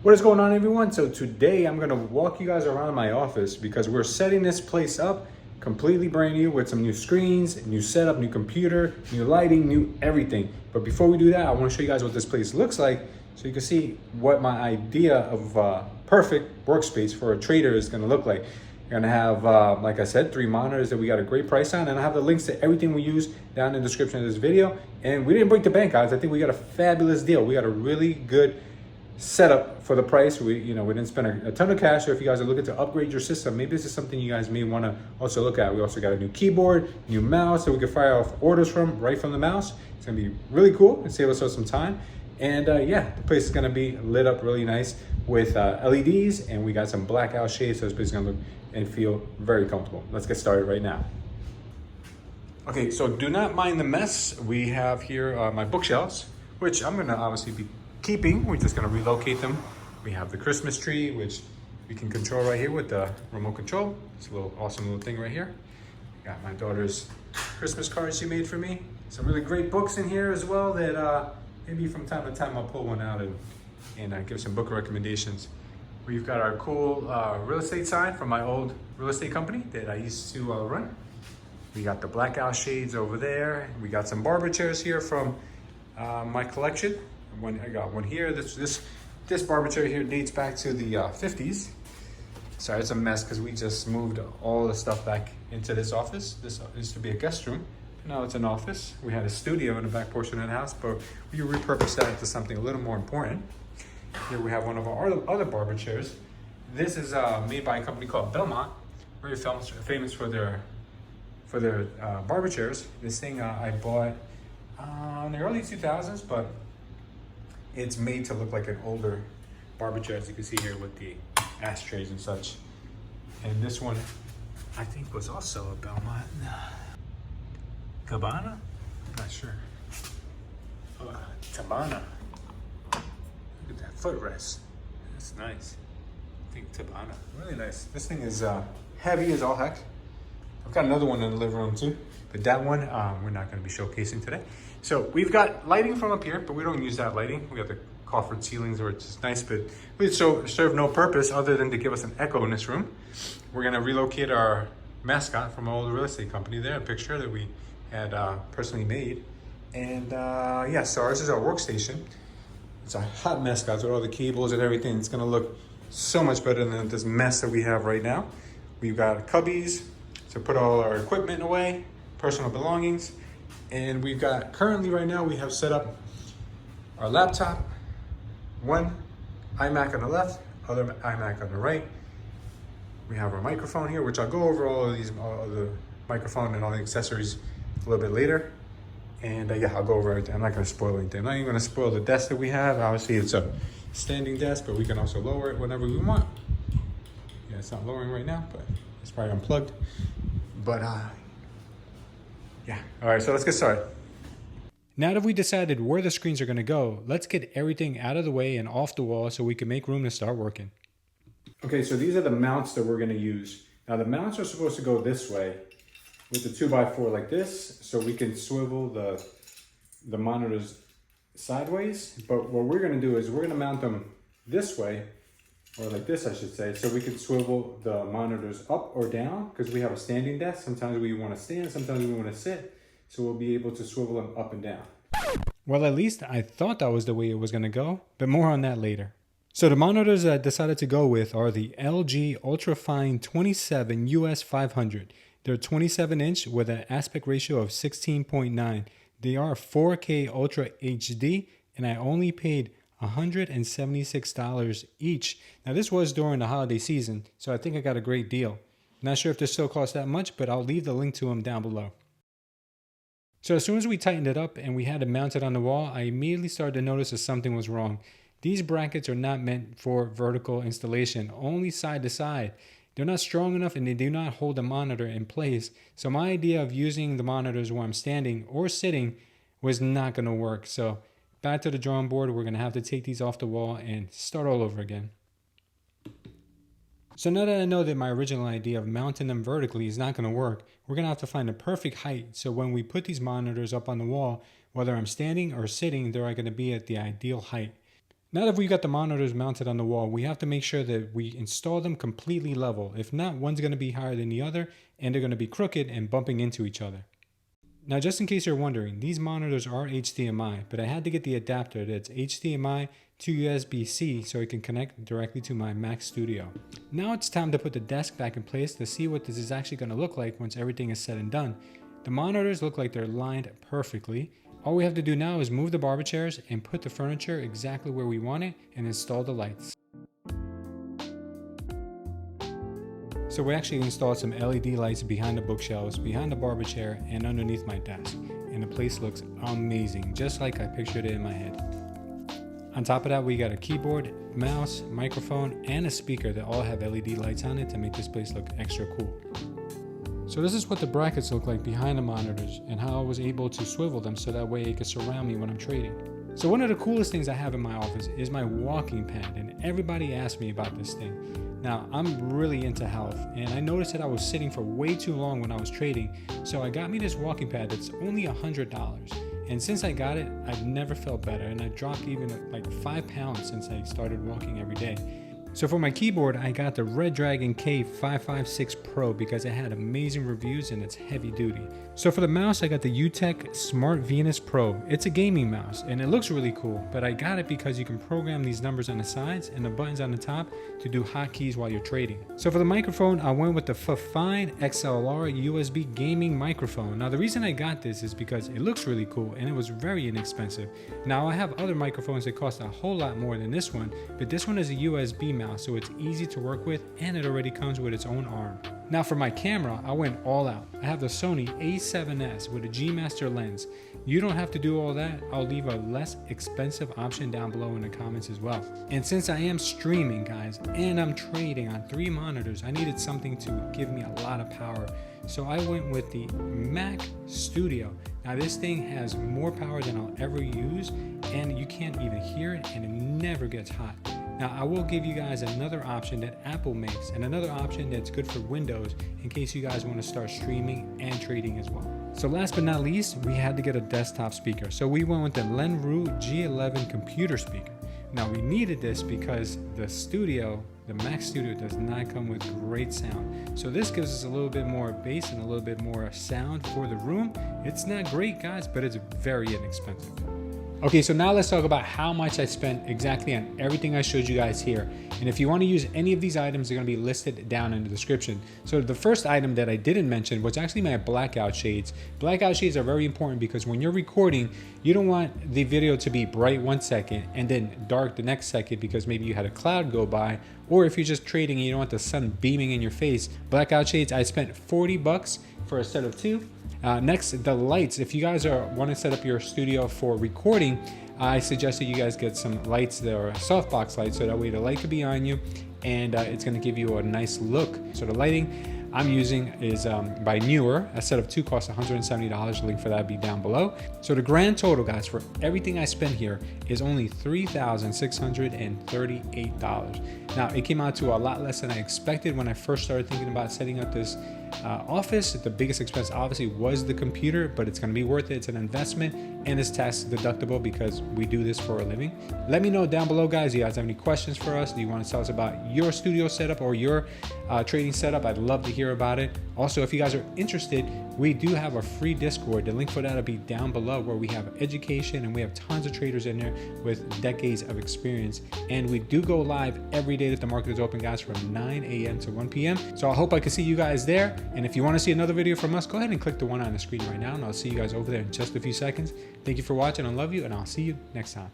What is going on, everyone? So today I'm going to walk you guys around my office because we're setting this place up completely brand new with some new screens, new setup, new computer, new lighting, new everything. But before we do that, I want to show you guys what this place looks like so you can see what my idea of perfect workspace for a trader is going to look like. You're going to have, like I said, 3 monitors that we got a great price on, and I have the links to everything we use down in the description of this video. And we didn't break the bank, guys. I think we got a fabulous deal. We got a really good setup for the price. We didn't spend a ton of cash. So if you guys are looking to upgrade your system, maybe this is something you guys may want to also look at. We also got a new keyboard, new mouse, so we can fire off orders right from the mouse. It's gonna be really cool and save us some time. And yeah, the place is gonna be lit up really nice with LEDs, and we got some blackout shades, so this place is gonna look and feel very comfortable. Let's get started right now. Okay, so do not mind the mess. We have here my bookshelves, which I'm gonna obviously be keeping. We're just gonna relocate them. We have the Christmas tree, which we can control right here with the remote control. It's a little awesome little thing right here. Got my daughter's Christmas cards she made for me. Some really great books in here as well that maybe from time to time I'll pull one out and give some book recommendations. We've got our cool real estate sign from my old real estate company that I used to run. We got the blackout shades over there. We got some barber chairs here from my collection. I got one here. This barber chair here dates back to the 50s. Sorry, it's a mess because we just moved all the stuff back into this office. This used to be a guest room. Now it's an office. We had a studio in the back portion of the house, but we repurposed that into something a little more important. Here we have one of our other barber chairs. This is made by a company called Belmont, very famous for their barber chairs. This thing I bought in the early 2000s, but it's made to look like an older barber chair, as you can see here with the ashtrays and such. And this one, I think, was also a Belmont. Cabana? I'm not sure. Tabana. Look at that footrest. That's nice. I think Tabana. Really nice. This thing is heavy as all heck. I've got another one in the living room too, but that one we're not going to be showcasing today. So we've got lighting from up here, but we don't use that lighting. We got the coffered ceilings, which is nice, but we serve no purpose other than to give us an echo in this room. We're going to relocate our mascot from our old real estate company there, a picture that we had personally made. And yeah, so ours is our workstation. It's a hot mess, guys, with all the cables and everything. It's going to look so much better than this mess that we have right now. We've got cubbies to put all our equipment away, personal belongings. And we've got, currently right now, we have set up our laptop, one iMac on the left, other iMac on the right. We have our microphone here, which I'll go over all the microphone and all the accessories a little bit later. And yeah, I'll go over everything. I'm not gonna spoil anything. I'm not even gonna spoil the desk that we have. Obviously it's a standing desk, but we can also lower it whenever we want. Yeah, it's not lowering right now, but it's probably unplugged. But yeah, all right, so let's get started. Now that we decided where the screens are gonna go, let's get everything out of the way and off the wall so we can make room to start working. Okay, so these are the mounts that we're gonna use. Now the mounts are supposed to go this way with the 2x4 like this, so we can swivel the monitors sideways. But what we're gonna do is we're gonna mount them this way, or like this, I should say, so we can swivel the monitors up or down, because we have a standing desk. Sometimes we want to stand, sometimes we want to sit, so we'll be able to swivel them up and down. Well, at least I thought that was the way it was going to go, but more on that later. So the monitors that I decided to go with are the LG Ultrafine 27 US 500. They're 27-inch with an aspect ratio of 16.9. They are 4K Ultra HD, and I only paid $176 each. Now this was during the holiday season, so I think I got a great deal. Not sure if this still costs that much, but I'll leave the link to them down below. So as soon as we tightened it up and we had it mounted on the wall, I immediately started to notice that something was wrong. These brackets are not meant for vertical installation, only side to side. They're not strong enough and they do not hold the monitor in place. So my idea of using the monitors while I'm standing or sitting was not going to work. So back to the drawing board, we're going to have to take these off the wall and start all over again. So now that I know that my original idea of mounting them vertically is not going to work, we're going to have to find the perfect height. So when we put these monitors up on the wall, whether I'm standing or sitting, they're going to be at the ideal height. Now that we've got the monitors mounted on the wall, we have to make sure that we install them completely level. If not, one's going to be higher than the other, and they're going to be crooked and bumping into each other. Now, just in case you're wondering, these monitors are HDMI, but I had to get the adapter that's HDMI to USB-C so it can connect directly to my Mac Studio. Now it's time to put the desk back in place to see what this is actually going to look like once everything is said and done. The monitors look like they're lined perfectly. All we have to do now is move the barber chairs and put the furniture exactly where we want it and install the lights. So we actually installed some LED lights behind the bookshelves, behind the barber chair, and underneath my desk. And the place looks amazing, just like I pictured it in my head. On top of that, we got a keyboard, mouse, microphone, and a speaker that all have LED lights on it to make this place look extra cool. So this is what the brackets look like behind the monitors and how I was able to swivel them so that way it could surround me when I'm trading. So one of the coolest things I have in my office is my walking pad, and everybody asks me about this thing. Now, I'm really into health, and I noticed that I was sitting for way too long when I was trading, so I got me this walking pad that's only $100. And since I got it, I've never felt better, and I dropped even like 5 pounds since I started walking every day. So for my keyboard, I got the Red Dragon K556 Pro because it had amazing reviews and it's heavy duty. So for the mouse, I got the UTech Smart Venus Pro. It's a gaming mouse and it looks really cool, but I got it because you can program these numbers on the sides and the buttons on the top to do hotkeys while you're trading. So for the microphone, I went with the Fifine XLR USB gaming microphone. Now the reason I got this is because it looks really cool and it was very inexpensive. Now I have other microphones that cost a whole lot more than this one, but this one is a USB mouse, so it's easy to work with and it already comes with its own arm. Now for my camera, I went all out. I have the Sony a7S with a G Master lens. You don't have to do all that. I'll leave a less expensive option down below in the comments as well. And since I am streaming, guys, and I'm trading on 3 monitors, I needed something to give me a lot of power. So I went with the Mac Studio. Now this thing has more power than I'll ever use, and you can't even hear it, and it never gets hot. Now I will give you guys another option that Apple makes and another option that's good for Windows in case you guys want to start streaming and trading as well. So last but not least, we had to get a desktop speaker. So we went with the Lenru G11 computer speaker. Now we needed this because the Mac Studio does not come with great sound. So this gives us a little bit more bass and a little bit more sound for the room. It's not great, guys, but it's very inexpensive. Okay, so now let's talk about how much I spent exactly on everything I showed you guys here. And if you want to use any of these items, they're going to be listed down in the description. So the first item that I didn't mention was actually my blackout shades. Blackout shades are very important because when you're recording, you don't want the video to be bright 1 second and then dark the next second because maybe you had a cloud go by, or if you're just trading and you don't want the sun beaming in your face. Blackout shades, I spent $40 for a set of 2. Next, the lights. If you guys want to set up your studio for recording, I suggest that you guys get some lights that are softbox lights so that way the light could be on you and it's going to give you a nice look. So the lighting I'm using is by Newer. A set of 2 costs $170. Link for that will be down below. So the grand total, guys, for everything I spent here is only $3,638. Now it came out to a lot less than I expected when I first started thinking about setting up this office. The biggest expense obviously was the computer, but it's going to be worth it. It's an investment and it's tax deductible because we do this for a living. Let me know down below, guys. Do you guys have any questions for us? Do you want to tell us about your studio setup or your trading setup? I'd love to hear about it. Also, if you guys are interested, we do have a free Discord. The link for that will be down below, where we have education and we have tons of traders in there with decades of experience. And we do go live every day that the market is open, guys, from 9 a.m. to 1 p.m. So I hope I can see you guys there. And if you want to see another video from us, go ahead and click the one on the screen right now, and I'll see you guys over there in just a few seconds. Thank you for watching. I love you, and I'll see you next time.